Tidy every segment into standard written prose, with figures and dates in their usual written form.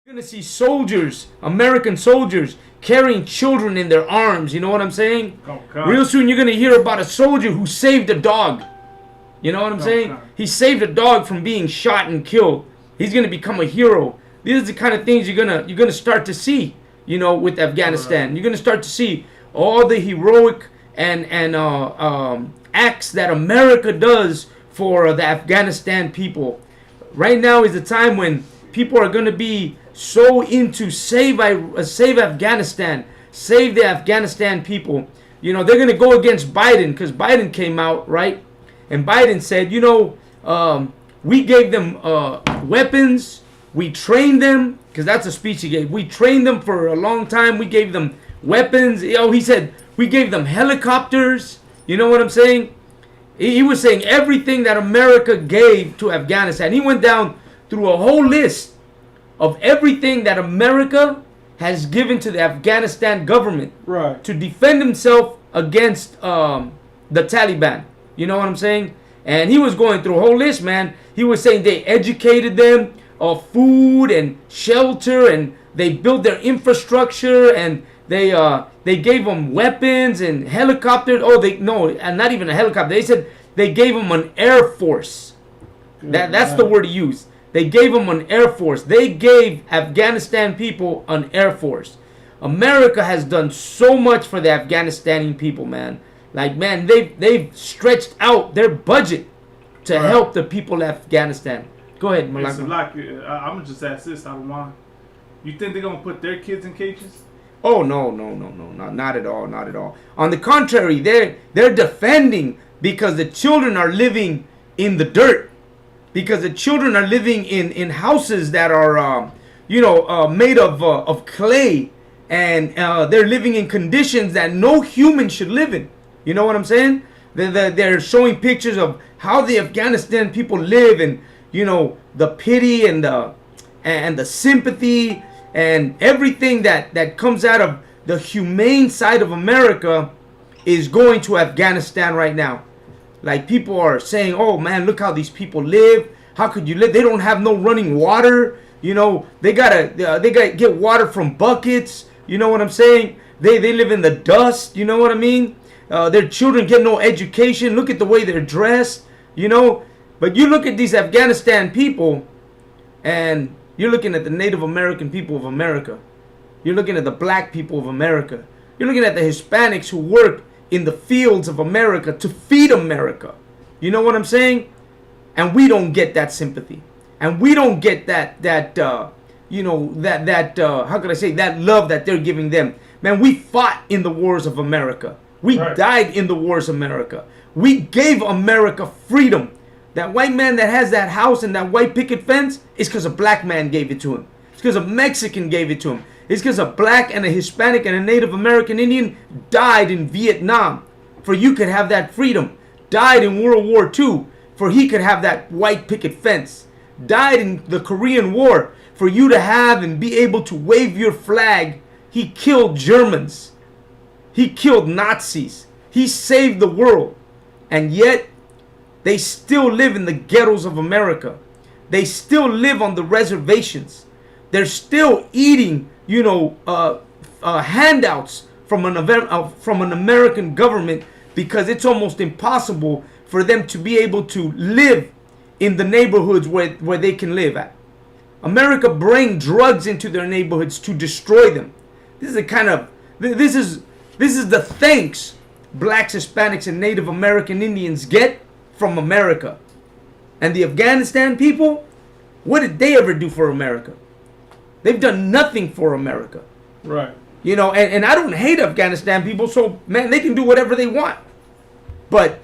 You're gonna see soldiers, American soldiers, carrying children in their arms. You know what I'm saying? Real soon you're gonna hear about a soldier who saved a dog. You know what I'm saying? He saved a dog from being shot and killed. He's gonna become a hero. These are the kind of things you're gonna start to see. You know, with Afghanistan, you're gonna start to see all the heroic and acts that America does for the Afghanistan people. Right now is the time when people are gonna be so into save Afghanistan, save the Afghanistan people. You know, they're going to go against Biden because Biden came out, right? And Biden said, you know, we gave them weapons, we trained them, because that's a speech he gave. We trained them for a long time. We gave them weapons. You know, he said, we gave them helicopters. You know what I'm saying? He was saying everything that America gave to Afghanistan. He went down through a whole list of everything that America has given to the Afghanistan government to defend himself against the Taliban. You know what I'm saying? And he was going through a whole list, man. He was saying they educated them of food and shelter, and they built their infrastructure, and they gave them weapons and helicopters. Oh, and not even a helicopter. They said they gave them an air force. That's the word he used. They gave them an air force. They gave Afghanistan people an air force. America has done so much for the Afghanistani people, man. Like, man, they've stretched out their budget to help the people of Afghanistan. Go ahead, Malaka. I'm going to just ask this, I don't mind. You think they're going to put their kids in cages? Oh, no, not at all, not at all. On the contrary, they're defending because the children are living in the dirt. Because the children are living in houses that are, made of clay, and they're living in conditions that no human should live in. You know what I'm saying? They're showing pictures of how the Afghanistan people live, and you know, the pity and the sympathy and everything that comes out of the humane side of America is going to Afghanistan right now. Like, people are saying, oh man, look how these people live. How could you live? They don't have no running water. You know, they gotta get water from buckets. You know what I'm saying? They live in the dust. You know what I mean? Their children get no education. Look at the way they're dressed. You know, but you look at these Afghanistan people, and you're looking at the Native American people of America. You're looking at the black people of America. You're looking at the Hispanics who work in the fields of America to feed America. You know what I'm saying? And we don't get that sympathy, and we don't get that how could I say, that love that they're giving them. Man, we fought in the wars of America. We died in the wars of America. We gave America freedom. That white man that has that house and that white picket fence is because a black man gave it to him. It's because a Mexican gave it to him. It's because a black and a Hispanic and a Native American Indian died in Vietnam for you could have that freedom. Died in World War II for he could have that white picket fence. Died in the Korean War for you to have and be able to wave your flag. He killed Germans. He killed Nazis. He saved the world. And yet, they still live in the ghettos of America. They still live on the reservations. They're still eating, handouts from an American government, because it's almost impossible for them to be able to live in the neighborhoods where they can live at. America bring drugs into their neighborhoods to destroy them. This is the thanks blacks, Hispanics, and Native American Indians get from America. And the Afghanistan people, what did they ever do for America? They've done nothing for America. Right. You know, and I don't hate Afghanistan people, so man, they can do whatever they want. But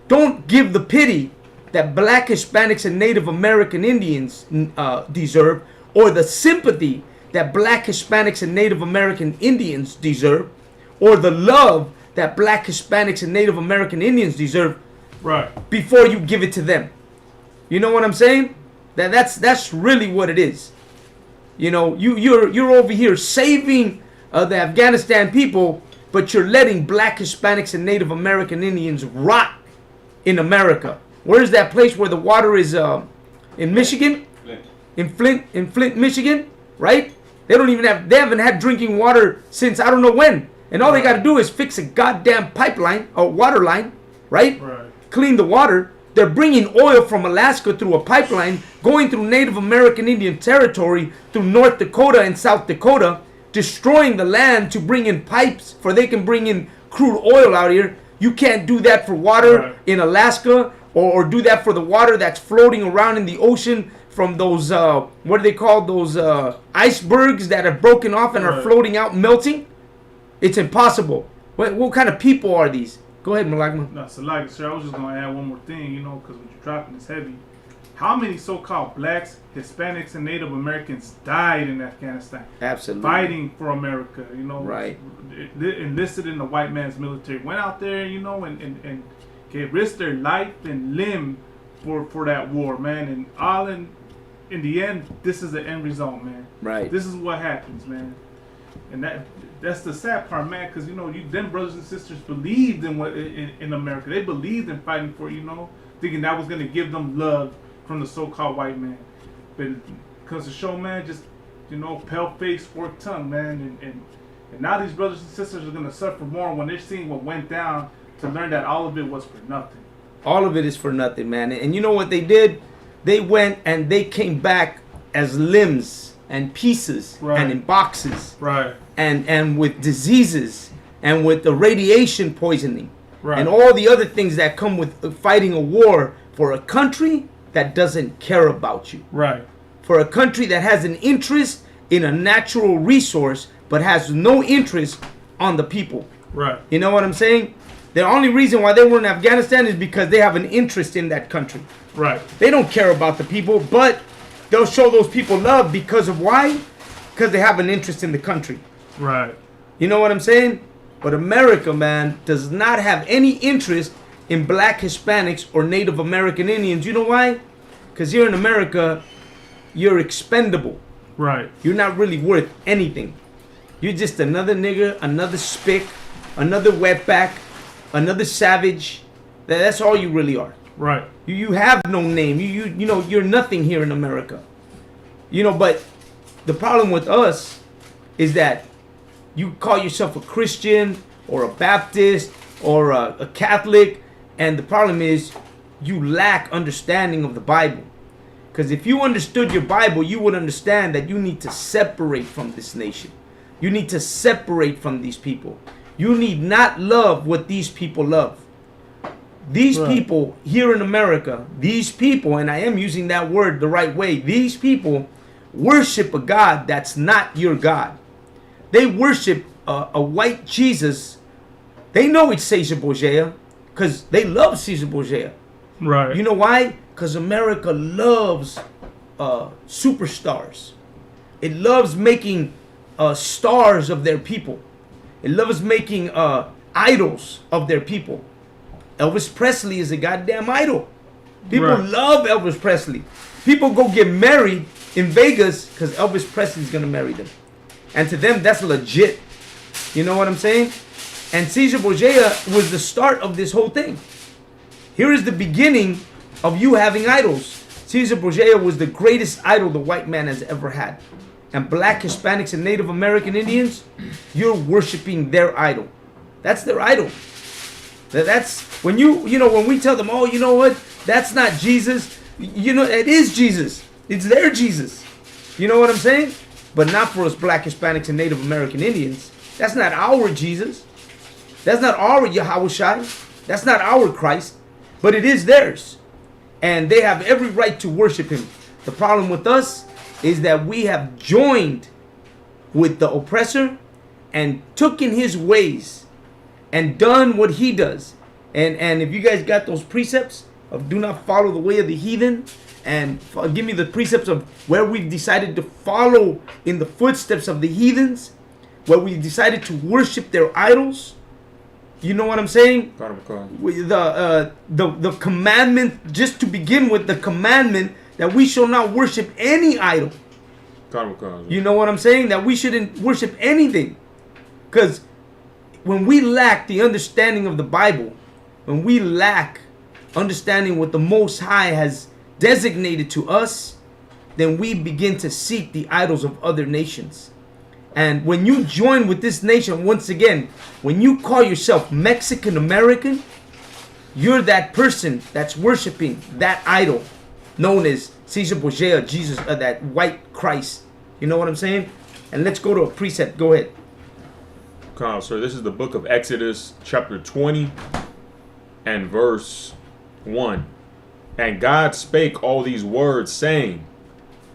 don't give the pity that black, Hispanics, and Native American Indians deserve, or the sympathy that black, Hispanics, and Native American Indians deserve, or the love that black, Hispanics, and Native American Indians deserve, before you give it to them. You know what I'm saying? That's really what it is. You know, you're over here saving the Afghanistan people, but you're letting black, Hispanics, and Native American Indians rot in America. Where's that place where the water is in Michigan? In Flint, Michigan, right? They haven't had drinking water since I don't know when. And all they got to do is fix a goddamn pipeline, a water line, right? Clean the water. They're bringing oil from Alaska through a pipeline, going through Native American Indian territory, through North Dakota and South Dakota, destroying the land to bring in pipes for they can bring in crude oil out here. You can't do that for water in Alaska, or do that for the water that's floating around in the ocean from those, what do they call those icebergs that have broken off and are floating out, melting. It's impossible. What kind of people are these? Go ahead, Malagma. No, so like, sir, I was just going to add one more thing, you know, because when you're dropping this heavy, how many so-called blacks, Hispanics, and Native Americans died in Afghanistan? Absolutely. Fighting for America, you know. Right. Enlisted in the white man's military. Went out there, you know, and risked their life and limb for that war, man. And all in the end, this is the end result, man. Right. This is what happens, man. And that's the sad part, man, because, you know, them brothers and sisters believed in America. They believed in fighting for, you know, thinking that was going to give them love from the so-called white man. But because the show, man, just, you know, pale face, forked tongue, man. And now these brothers and sisters are going to suffer more when they're seeing what went down, to learn that all of it was for nothing. All of it is for nothing, man. And you know what they did? They went and they came back as limbs and pieces and in boxes. Right. And with diseases and with the radiation poisoning. Right. And all the other things that come with fighting a war for a country that doesn't care about you. Right. For a country that has an interest in a natural resource but has no interest on the people. Right. You know what I'm saying? The only reason why they were in Afghanistan is because they have an interest in that country. Right. They don't care about the people, but they'll show those people love because of why? Because they have an interest in the country. Right. You know what I'm saying? But America, man, does not have any interest in black Hispanics or Native American Indians. You know why? Because here in America, you're expendable. Right. You're not really worth anything. You're just another nigger, another spick, another wetback, another savage. That's all you really are. Right. You have no name. You know, you're nothing here in America. You know, but the problem with us is that you call yourself a Christian or a Baptist or a Catholic, and the problem is you lack understanding of the Bible. Because if you understood your Bible, you would understand that you need to separate from this nation. You need to separate from these people. You need not love what these people love. These people here in America, these people, and I am using that word the right way, these people worship a God that's not your God. They worship a white Jesus. They know it's Caesar Borgia because they love Caesar Borgia. Right. You know why? Because America loves superstars. It loves making stars of their people. It loves making idols of their people. Elvis Presley is a goddamn idol. People love Elvis Presley. People go get married in Vegas because Elvis Presley is going to marry them. And to them, that's legit. You know what I'm saying? And Caesar Borgia was the start of this whole thing. Here is the beginning of you having idols. Caesar Borgia was the greatest idol the white man has ever had. And black, Hispanics, and Native American Indians, you're worshiping their idol. That's their idol. That's when when we tell them, oh, you know what? That's not Jesus. You know, it is Jesus. It's their Jesus. You know what I'm saying? But not for us black, Hispanics, and Native American Indians. That's not our Jesus. That's not our Yahushua. That's not our Christ. But it is theirs. And they have every right to worship him. The problem with us is that we have joined with the oppressor and took in his ways and done what he does. And if you guys got those precepts of do not follow the way of the heathen, and give me the precepts of where we've decided to follow in the footsteps of the heathens, where we decided to worship their idols. You know what I'm saying? The commandment, just to begin with, the commandment that we shall not worship any idol. You know what I'm saying? That we shouldn't worship anything. Because when we lack the understanding of the Bible, when we lack understanding what the Most High has designated to us, then we begin to seek the idols of other nations. And when you join with this nation, once again, when you call yourself Mexican American, you're that person that's worshiping that idol known as Caesar Borgia, Jesus, that white Christ. You know what I'm saying? And let's go to a precept. Go ahead. So this is the book of Exodus, chapter 20 and verse 1. And God spake all these words, saying,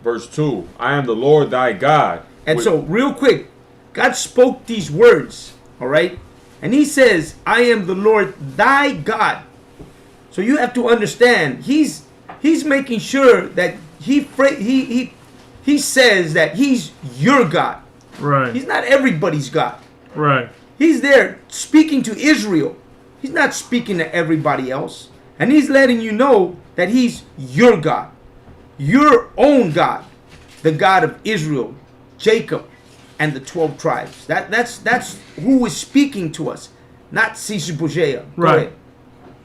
verse 2, I am the Lord thy God. And so, real quick, God spoke these words, all right? And he says, I am the Lord thy God. So you have to understand, he's making sure that he says that he's your God. Right. He's not everybody's God. Right. He's there speaking to Israel. He's not speaking to everybody else. And he's letting you know that he's your God. Your own God. The God of Israel, Jacob, and the 12 tribes. That's who is speaking to us. Not Caesar Borgia. Right.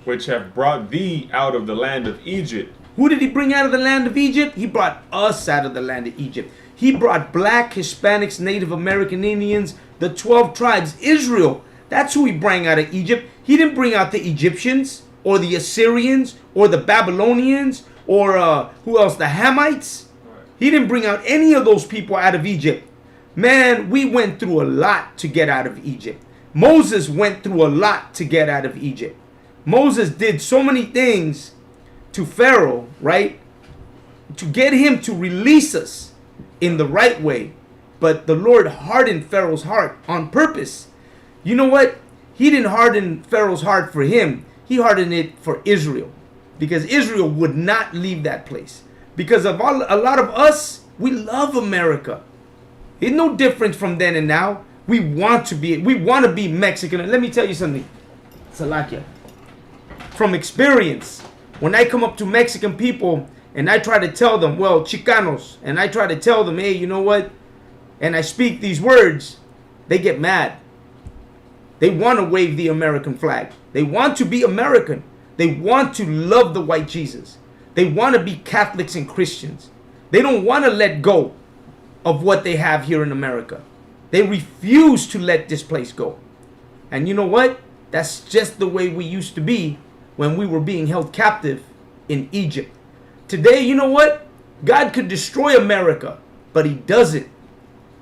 Which have brought thee out of the land of Egypt. Who did he bring out of the land of Egypt? He brought us out of the land of Egypt. He brought black, Hispanics, Native American Indians, the 12 tribes, Israel. That's who he brought out of Egypt. He didn't bring out the Egyptians or the Assyrians or the Babylonians or who else? The Hamites. He didn't bring out any of those people out of Egypt. Man, we went through a lot to get out of Egypt. Moses went through a lot to get out of Egypt. Moses did so many things to Pharaoh, right? To get him to release us in the right way. But the Lord hardened Pharaoh's heart on purpose. You know what? He didn't harden Pharaoh's heart for him. He hardened it for Israel. Because Israel would not leave that place. Because of a lot of us, we love America. It's no difference from then and now. We want to be Mexican. Let me tell you something. Salakia. From experience, when I come up to Mexican people and I try to tell them, well, Chicanos, and I try to tell them, hey, you know what? And I speak these words, they get mad. They want to wave the American flag. They want to be American. They want to love the white Jesus. They want to be Catholics and Christians. They don't want to let go of what they have here in America. They refuse to let this place go. And you know what? That's just the way we used to be when we were being held captive in Egypt. Today, you know what? God could destroy America, but he doesn't.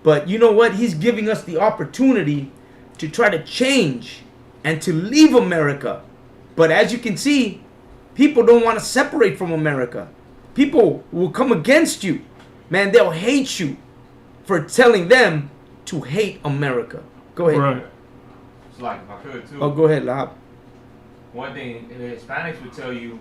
But you know what? He's giving us the opportunity to try to change and to leave America. But as you can see, people don't want to separate from America. People will come against you. Man, they'll hate you for telling them to hate America. Go ahead. Right. It's like if I could too. Oh, go ahead, Lahab. One thing the Hispanics would tell you